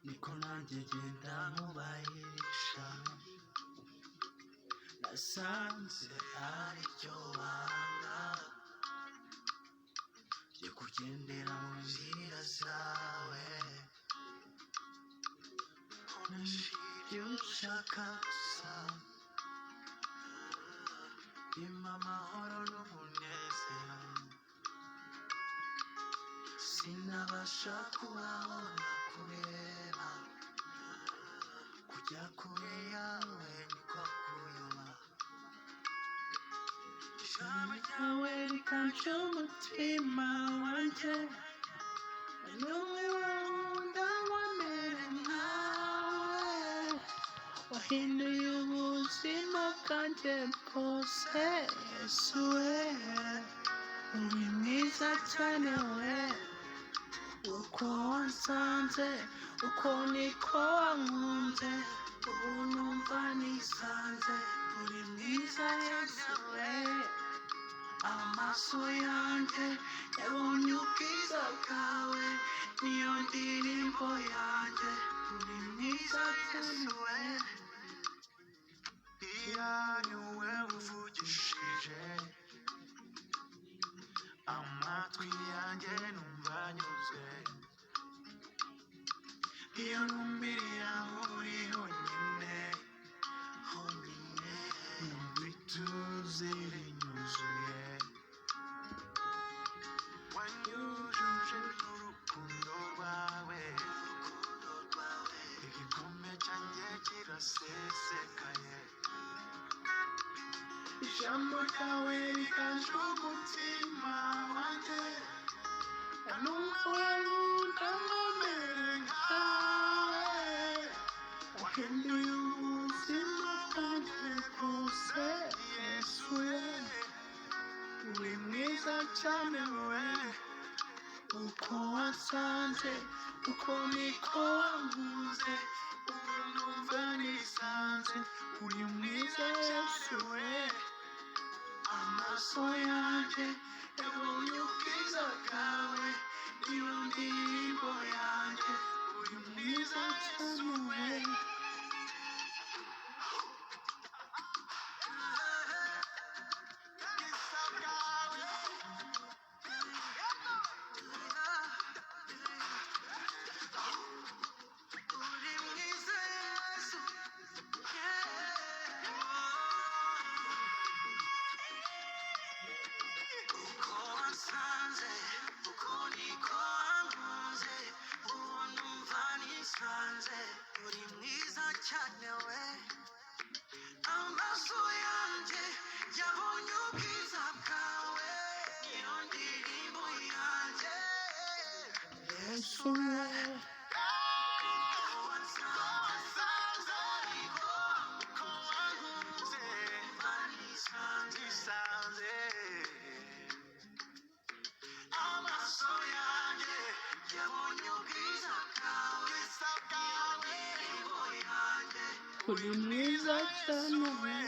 niko nanjye genda nkubahisha. Nasanze aricyo wanga, jye kugendera mu nzira zawe, ibyo ushaka gusa, bimpa amahoro n'umunezero. Sinabasha kubaho ntakureba, kujya kure yawe niko kuyoba. Ijambo ryawe rikanca umutima wanjye, n'umwe wunda ngo mere nkawe. Wahinduye ubuzima bwanjye bwose, Yesu we, uri mwiza cyane we. Uko wansanze, uko niko wankunze, ubu numva nisanze, uri mwiza Yesu we. Amaso yanjye yabonye ubwiza bwawe, niyo ndirimbo yanjye, uri mwiza cyane we. Iyo ni wowe umvugishije, amatwi yanjye numva anyuzwe. Iyo numbiriye aho uri honyine, honyine, numva ituze rinyuzuye. Wanyujuje n'urukundo rwawe, igikombe cyanjye kirasesekaye. Ijambo ryawe rikanca umutima wanjye, n'umwe wunda ngo mere nkawe. Wahinduye ubuzima bwanjye bwose, Yesu we, uri mwiza cyane we. Uko wansanze, uko niko wankunze, ubu numva nisanze, uri mwiza Yesu we. Amaso yanjye yabonye ubwiza bwawe, niyo ndirimbo yanjye, uri mwiza cyane we. Uri mwiza cyane we. Amaso yanjye yabonye ubwiza bwawe, niyo ndirimbo yanjye, Yesu we. Amaso yanjye yabonye ubwiza bwawe, uri mwiza cyane we.